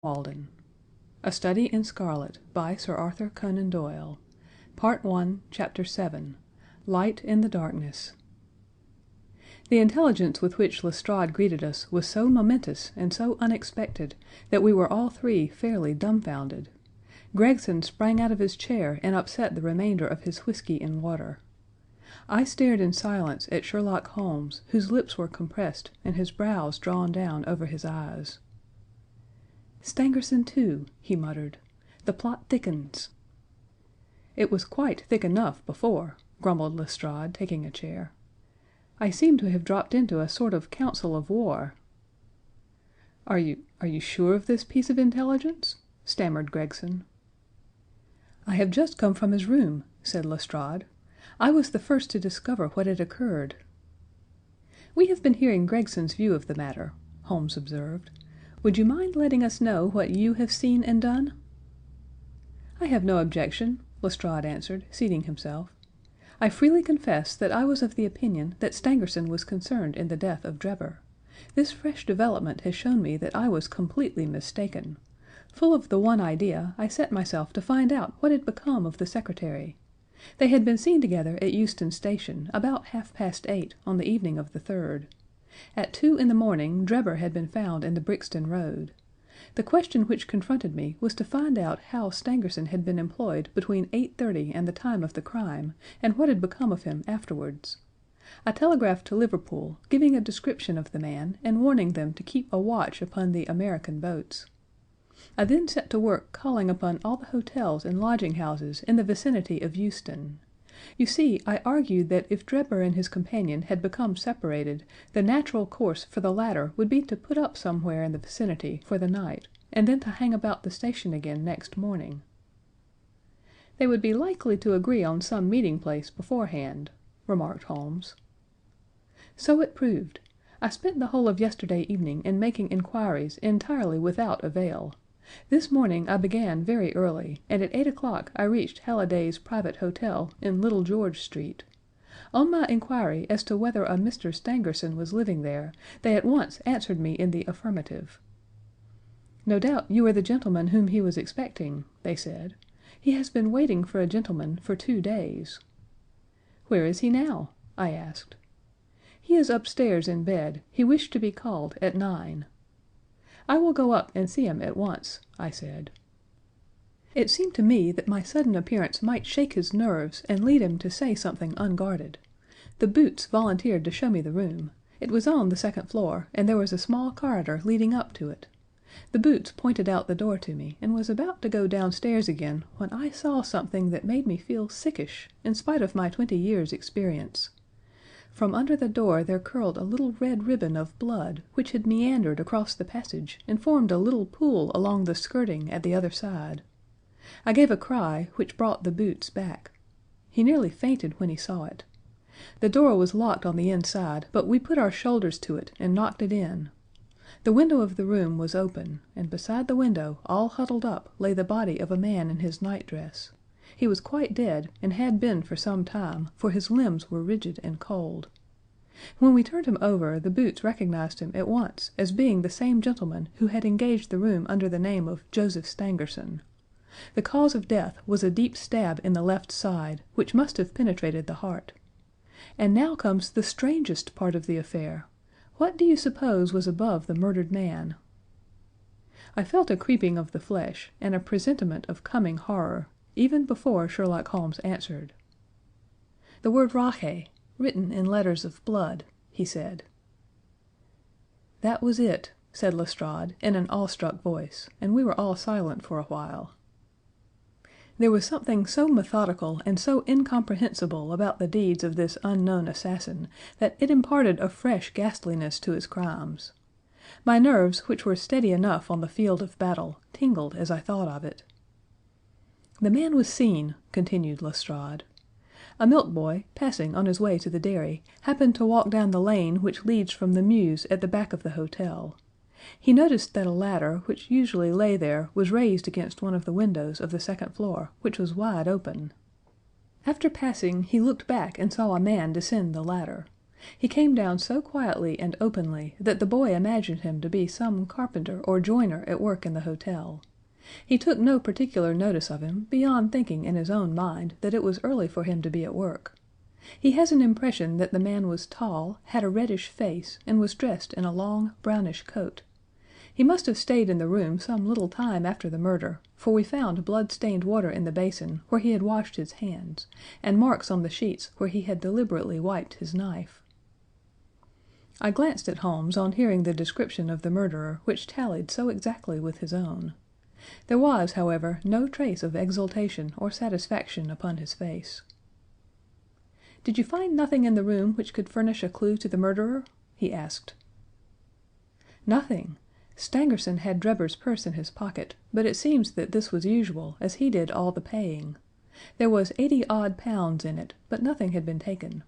Walden. A Study in Scarlet by Sir Arthur Conan Doyle. Part 1, Chapter 7. Light in the Darkness. The intelligence with which Lestrade greeted us was so momentous and so unexpected that we were all three fairly dumbfounded. Gregson sprang out of his chair and upset the remainder of his whiskey and water. I stared in silence at Sherlock Holmes, whose lips were compressed and his brows drawn down over his eyes. "Stangerson, too," he muttered. "The plot thickens." "It was quite thick enough before," grumbled Lestrade, taking a chair. "I seem to have dropped into a sort of council of war." "Are you sure of this piece of intelligence?" stammered Gregson. "I have just come from his room," said Lestrade. "I was the first to discover what had occurred." "We have been hearing Gregson's view of the matter," Holmes observed. "Would you mind letting us know what you have seen and done?" "I have no objection," Lestrade answered, seating himself. "I freely confess that I was of the opinion that Stangerson was concerned in the death of Drebber. This fresh development has shown me that I was completely mistaken. Full of the one idea, I set myself to find out what had become of the secretary. They had been seen together at Euston Station about half past 8 on the evening of the 3rd. At 2 in the morning Drebber had been found in the Brixton Road. The question which confronted me was to find out how Stangerson had been employed between 8:30 and the time of the crime, and what had become of him afterwards. I telegraphed to Liverpool, giving a description of the man and warning them to keep a watch upon the American boats. I then set to work calling upon all the hotels and lodging houses in the vicinity of Euston. You see, I argued that if Drebber and his companion had become separated, the natural course for the latter would be to put up somewhere in the vicinity for the night, and then to hang about the station again next morning. "They would be likely to agree on some meeting place beforehand," remarked Holmes. So it proved. I spent the whole of yesterday evening in making inquiries entirely without avail. This morning I began very early, and at 8 o'clock I reached Halliday's private hotel in Little George Street. On my inquiry as to whether a Mr. Stangerson was living there, they at once answered me in the affirmative. "No doubt you are the gentleman whom he was expecting," they said. "He has been waiting for a gentleman for 2 days." "Where is he now?" I asked. "He is upstairs in bed. He wished to be called at 9." "I will go up and see him at once," I said. It seemed to me that my sudden appearance might shake his nerves and lead him to say something unguarded. The Boots volunteered to show me the room. It was on the second floor, and there was a small corridor leading up to it. The Boots pointed out the door to me, and was about to go downstairs again when I saw something that made me feel sickish, in spite of my 20 years' experience. From under the door there curled a little red ribbon of blood, which had meandered across the passage and formed a little pool along the skirting at the other side. I gave a cry, which brought the Boots back. He nearly fainted when he saw it. The door was locked on the inside, but we put our shoulders to it and knocked it in. The window of the room was open, and beside the window, all huddled up, lay the body of a man in his nightdress. He was quite dead, and had been for some time, for his limbs were rigid and cold. When we turned him over, the Boots recognized him at once as being the same gentleman who had engaged the room under the name of Joseph Stangerson. The cause of death was a deep stab in the left side, which must have penetrated the heart. And now comes the strangest part of the affair. What do you suppose was above the murdered man? I felt a creeping of the flesh, and a presentiment of coming horror, even before Sherlock Holmes answered. "The word Rache, written in letters of blood," he said. "That was it," said Lestrade, in an awestruck voice, and we were all silent for a while. There was something so methodical and so incomprehensible about the deeds of this unknown assassin that it imparted a fresh ghastliness to his crimes. My nerves, which were steady enough on the field of battle, tingled as I thought of it. "The man was seen," continued Lestrade. "A milk boy, passing on his way to the dairy, happened to walk down the lane which leads from the mews at the back of the hotel. He noticed that a ladder, which usually lay there, was raised against one of the windows of the second floor, which was wide open. After passing, he looked back and saw a man descend the ladder. He came down so quietly and openly that the boy imagined him to be some carpenter or joiner at work in the hotel. He took no particular notice of him beyond thinking in his own mind that it was early for him to be at work. He has an impression that the man was tall, had a reddish face, and was dressed in a long, brownish coat. He must have stayed in the room some little time after the murder, for we found blood-stained water in the basin where he had washed his hands, and marks on the sheets where he had deliberately wiped his knife. I glanced at Holmes on hearing the description of the murderer which tallied so exactly with his own. There was, however, no trace of exultation or satisfaction upon his face. "Did you find nothing in the room which could furnish a clue to the murderer?" he asked. "Nothing. Stangerson had Drebber's purse in his pocket, but it seems that this was usual, as he did all the paying. There was 80 odd pounds in it, but nothing had been taken.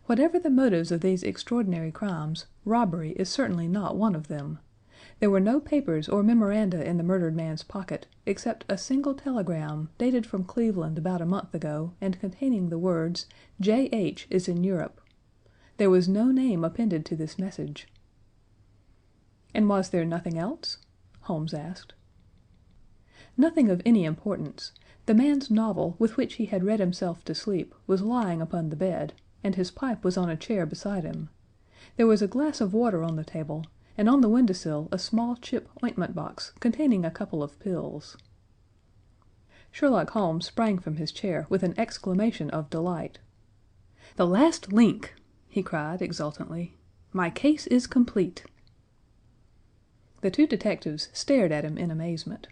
Whatever the motives of these extraordinary crimes, robbery is certainly not one of them. There were no papers or memoranda in the murdered man's pocket, except a single telegram, dated from Cleveland about a month ago, and containing the words, 'J. H. is in Europe.' There was no name appended to this message." "And was there nothing else?" Holmes asked. "Nothing of any importance. The man's novel, with which he had read himself to sleep, was lying upon the bed, and his pipe was on a chair beside him. There was a glass of water on the table, and on the windowsill a small chip ointment box containing a couple of pills." Sherlock Holmes sprang from his chair with an exclamation of delight. "The last link!" he cried, exultantly. "My case is complete." The two detectives stared at him in amazement.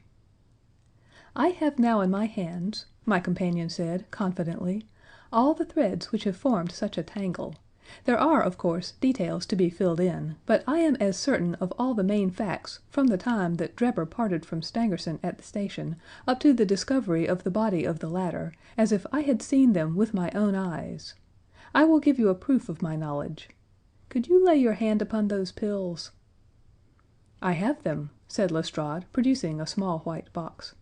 "I have now in my hands," my companion said, confidently, "all the threads which have formed such a tangle. There are, of course, details to be filled in, but I am as certain of all the main facts from the time that Drebber parted from Stangerson at the station up to the discovery of the body of the latter as if I had seen them with my own eyes. I will give you a proof of my knowledge. Could you lay your hand upon those pills?" "I have them," said Lestrade, producing a small white box.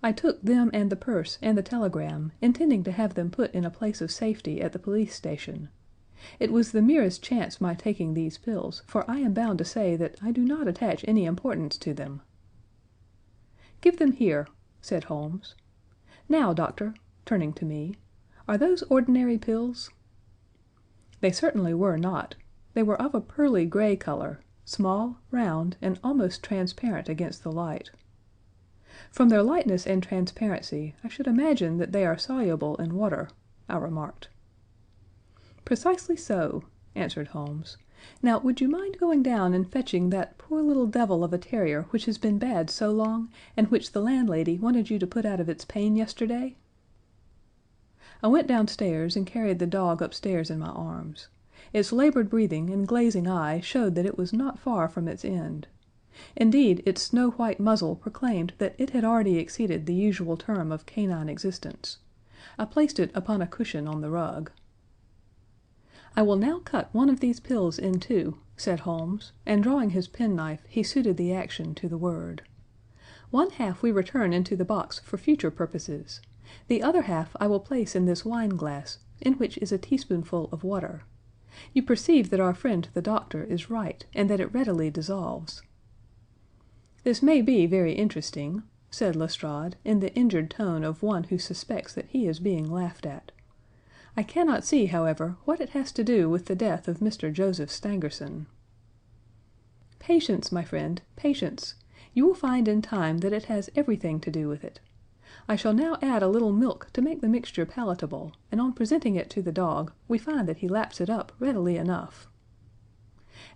"I took them and the purse and the telegram, intending to have them put in a place of safety at the police station. It was the merest chance my taking these pills, for I am bound to say that I do not attach any importance to them." "Give them here," said Holmes. "Now, doctor," turning to me, "are those ordinary pills?" They certainly were not. They were of a pearly gray color, small, round, and almost transparent against the light. "From their lightness and transparency, I should imagine that they are soluble in water," I remarked. "Precisely so," answered Holmes. "Now, would you mind going down and fetching that poor little devil of a terrier which has been bad so long, and which the landlady wanted you to put out of its pain yesterday?" I went downstairs and carried the dog upstairs in my arms. Its labored breathing and glazing eyes showed that it was not far from its end. Indeed, its snow white muzzle proclaimed that it had already exceeded the usual term of canine existence. I placed it upon a cushion on the rug. "I will now cut one of these pills in two," said Holmes, and drawing his penknife he suited the action to the word. "One half we return into the box for future purposes. The other half I will place in this wine glass, in which is a teaspoonful of water. You perceive that our friend the doctor is right, and that it readily dissolves." "This may be very interesting," said Lestrade, in the injured tone of one who suspects that he is being laughed at. "I cannot see, however, what it has to do with the death of Mr. Joseph Stangerson." "Patience, my friend, patience. You will find in time that it has everything to do with it. I shall now add a little milk to make the mixture palatable, and on presenting it to the dog, we find that he laps it up readily enough."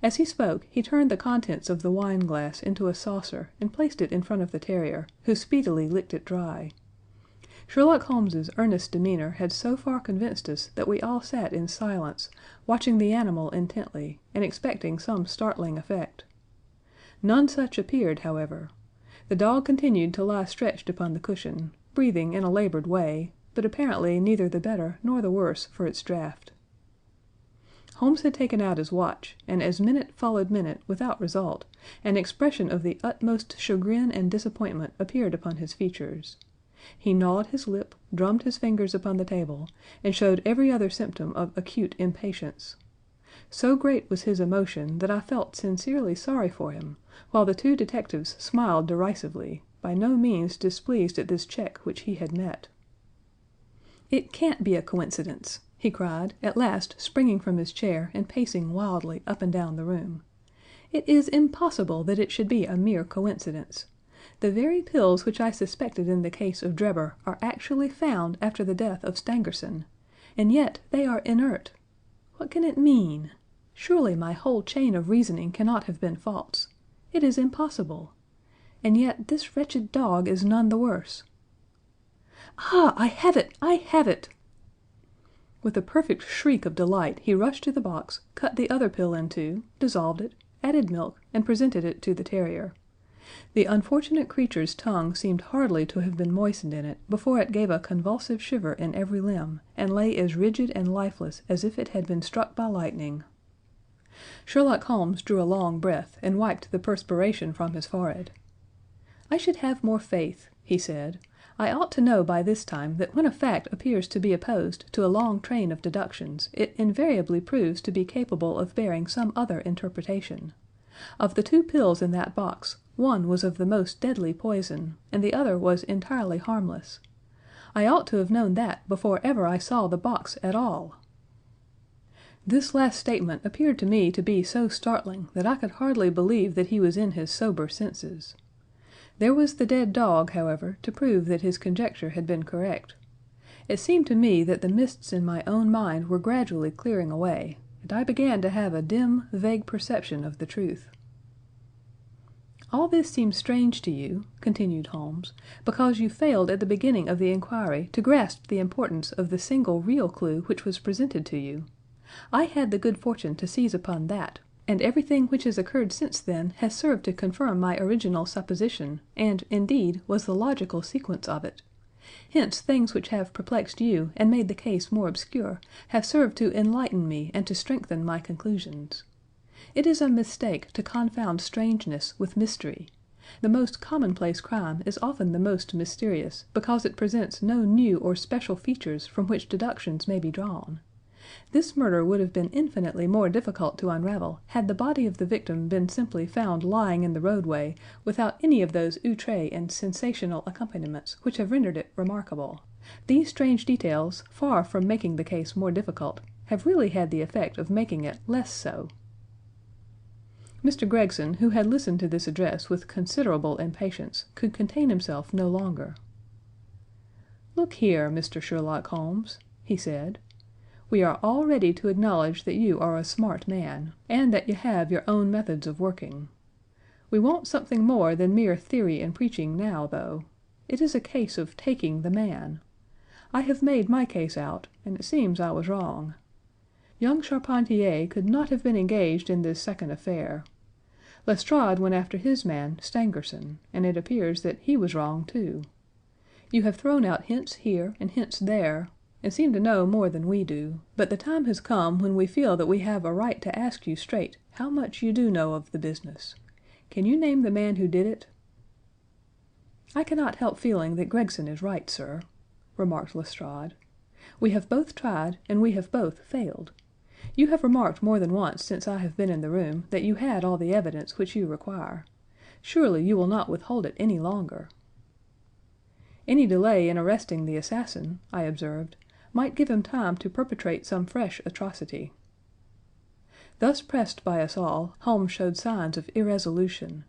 As he spoke, he turned the contents of the wine glass into a saucer and placed it in front of the terrier, who speedily licked it dry. Sherlock Holmes's earnest demeanor had so far convinced us that we all sat in silence, watching the animal intently, and expecting some startling effect. None such appeared, however. The dog continued to lie stretched upon the cushion, breathing in a labored way, but apparently neither the better nor the worse for its draught. Holmes had taken out his watch, and as minute followed minute without result, an expression of the utmost chagrin and disappointment appeared upon his features. He gnawed his lip, drummed his fingers upon the table, and showed every other symptom of acute impatience. So great was his emotion that I felt sincerely sorry for him, while the two detectives smiled derisively, by no means displeased at this check which he had met. "It can't be a coincidence!" he cried, at last springing from his chair and pacing wildly up and down the room. "It is impossible that it should be a mere coincidence. The very pills which I suspected in the case of Drebber are actually found after the death of Stangerson, and yet they are inert. What can it mean? Surely my whole chain of reasoning cannot have been false. It is impossible. And yet this wretched dog is none the worse. Ah, I have it! I have it!" With a perfect shriek of delight he rushed to the box, cut the other pill in two, dissolved it, added milk, and presented it to the terrier. The unfortunate creature's tongue seemed hardly to have been moistened in it before it gave a convulsive shiver in every limb, and lay as rigid and lifeless as if it had been struck by lightning. Sherlock Holmes drew a long breath and wiped the perspiration from his forehead. "I should have more faith," he said. "I ought to know by this time that when a fact appears to be opposed to a long train of deductions, it invariably proves to be capable of bearing some other interpretation. Of the two pills in that box, one was of the most deadly poison, and the other was entirely harmless. I ought to have known that before ever I saw the box at all." This last statement appeared to me to be so startling that I could hardly believe that he was in his sober senses. There was the dead dog, however, to prove that his conjecture had been correct. It seemed to me that the mists in my own mind were gradually clearing away, and I began to have a dim, vague perception of the truth. "All this seems strange to you," continued Holmes, "because you failed at the beginning of the inquiry to grasp the importance of the single real clue which was presented to you. I had the good fortune to seize upon that, and everything which has occurred since then has served to confirm my original supposition, and, indeed, was the logical sequence of it. Hence things which have perplexed you and made the case more obscure have served to enlighten me and to strengthen my conclusions. It is a mistake to confound strangeness with mystery. The most commonplace crime is often the most mysterious because it presents no new or special features from which deductions may be drawn. This murder would have been infinitely more difficult to unravel had the body of the victim been simply found lying in the roadway without any of those outrés and sensational accompaniments which have rendered it remarkable. These strange details, far from making the case more difficult, have really had the effect of making it less so." Mr. Gregson, who had listened to this address with considerable impatience, could contain himself no longer. "Look here, Mr. Sherlock Holmes," he said. "We are all ready to acknowledge that you are a smart man, and that you have your own methods of working. We want something more than mere theory and preaching now, though. It is a case of taking the man. I have made my case out, and it seems I was wrong. Young Charpentier could not have been engaged in this second affair. Lestrade went after his man, Stangerson, and it appears that he was wrong, too. You have thrown out hints here and hints there, and seem to know more than we do, but the time has come when we feel that we have a right to ask you straight how much you do know of the business. Can you name the man who did it?" "I cannot help feeling that Gregson is right, sir," remarked Lestrade. "We have both tried, and we have both failed. You have remarked more than once since I have been in the room that you had all the evidence which you require. Surely you will not withhold it any longer." "Any delay in arresting the assassin," I observed, "might give him time to perpetrate some fresh atrocity." Thus pressed by us all, Holmes showed signs of irresolution.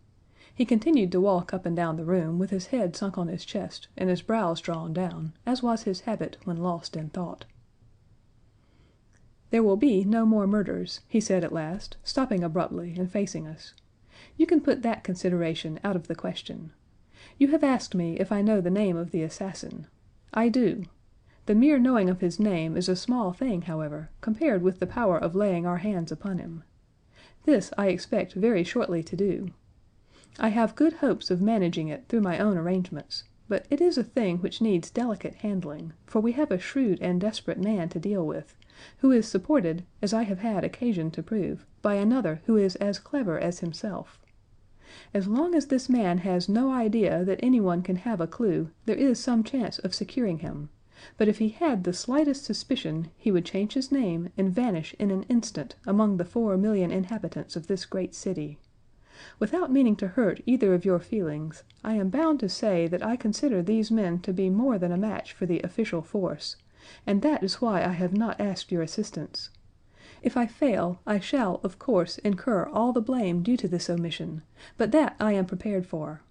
He continued to walk up and down the room with his head sunk on his chest and his brows drawn down, as was his habit when lost in thought. "There will be no more murders," he said at last, stopping abruptly and facing us. "You can put that consideration out of the question. You have asked me if I know the name of the assassin. I do. The mere knowing of his name is a small thing, however, compared with the power of laying our hands upon him. This I expect very shortly to do. I have good hopes of managing it through my own arrangements, but it is a thing which needs delicate handling, for we have a shrewd and desperate man to deal with, who is supported, as I have had occasion to prove, by another who is as clever as himself. As long as this man has no idea that anyone can have a clue, there is some chance of securing him, but if he had the slightest suspicion he would change his name and vanish in an instant among the 4,000,000 inhabitants of this great city. Without meaning to hurt either of your feelings, I am bound to say that I consider these men to be more than a match for the official force, and that is why I have not asked your assistance. If I fail, I shall, of course, incur all the blame due to this omission, but that I am prepared for.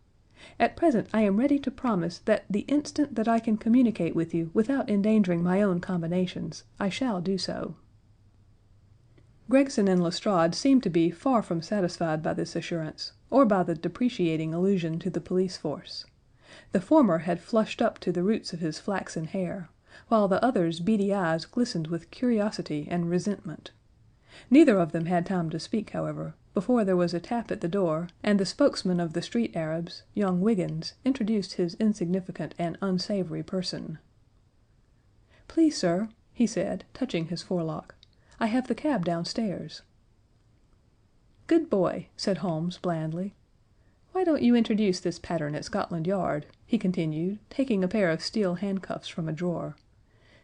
At present I am ready to promise that the instant that I can communicate with you without endangering my own combinations, I shall do so." Gregson and Lestrade seemed to be far from satisfied by this assurance, or by the depreciating allusion to the police force. The former had flushed up to the roots of his flaxen hair, while the other's beady eyes glistened with curiosity and resentment. Neither of them had time to speak, however, before there was a tap at the door, and the spokesman of the street Arabs, young Wiggins, introduced his insignificant and unsavory person. "Please, sir," he said, touching his forelock, "I have the cab downstairs." "Good boy," said Holmes blandly. "Why don't you introduce this pattern at Scotland Yard?" he continued, taking a pair of steel handcuffs from a drawer.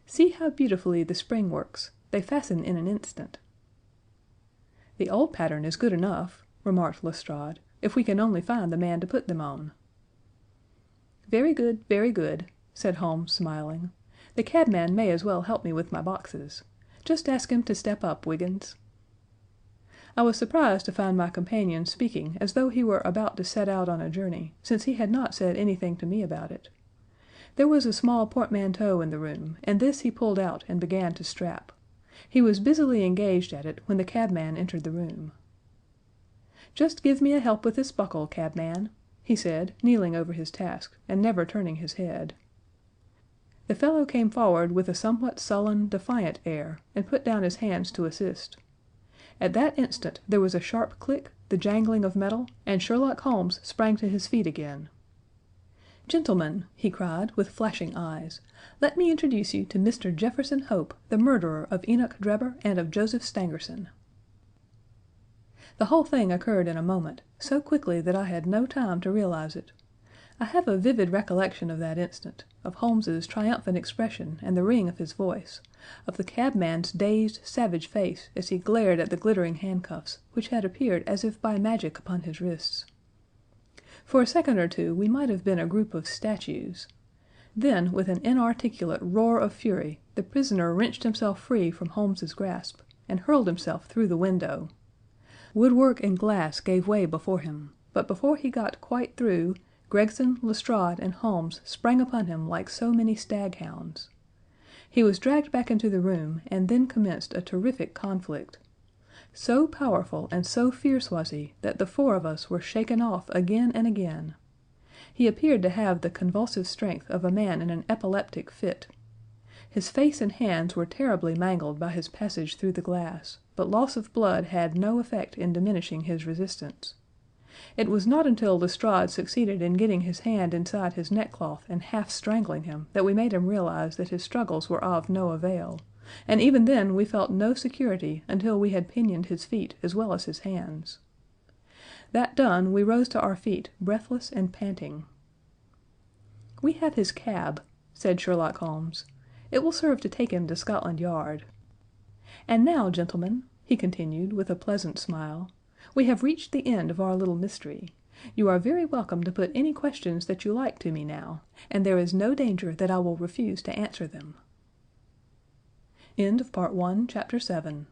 "See how beautifully the spring works; they fasten in an instant." "The old pattern is good enough," remarked Lestrade, "if we can only find the man to put them on." Very good," said Holmes, smiling. "The cabman may as well help me with my boxes. Just ask him to step up, Wiggins." I was surprised to find my companion speaking as though he were about to set out on a journey, since he had not said anything to me about it. There was a small portmanteau in the room, and this he pulled out and began to strap. He was busily engaged at it when the cabman entered the room. "Just give me a help with this buckle, cabman," he said, kneeling over his task, and never turning his head. The fellow came forward with a somewhat sullen, defiant air, and put down his hands to assist. At that instant there was a sharp click, the jangling of metal, and Sherlock Holmes sprang to his feet again. "Gentlemen," he cried, with flashing eyes, "let me introduce you to Mr. Jefferson Hope, the murderer of Enoch Drebber and of Joseph Stangerson." The whole thing occurred in a moment, so quickly that I had no time to realize it. I have a vivid recollection of that instant, of Holmes's triumphant expression and the ring of his voice, of the cabman's dazed, savage face as he glared at the glittering handcuffs, which had appeared as if by magic upon his wrists. For a second or two we might have been a group of statues. Then, with an inarticulate roar of fury, the prisoner wrenched himself free from Holmes's grasp, and hurled himself through the window. Woodwork and glass gave way before him, but before he got quite through, Gregson, Lestrade, and Holmes sprang upon him like so many staghounds. He was dragged back into the room, and then commenced a terrific conflict. So powerful and so fierce was he that the four of us were shaken off again and again. He appeared to have the convulsive strength of a man in an epileptic fit. His face and hands were terribly mangled by his passage through the glass, but loss of blood had no effect in diminishing his resistance. It was not until Lestrade succeeded in getting his hand inside his neckcloth and half strangling him that we made him realize that his struggles were of no avail, and even then we felt no security until we had pinioned his feet as well as his hands. That done, we rose to our feet, breathless and panting. "We have his cab," said Sherlock Holmes. "It will serve to take him to Scotland Yard. And now, gentlemen," he continued, with a pleasant smile, "we have reached the end of our little mystery. You are very welcome to put any questions that you like to me now, and there is no danger that I will refuse to answer them." End of Part 1, Chapter 7.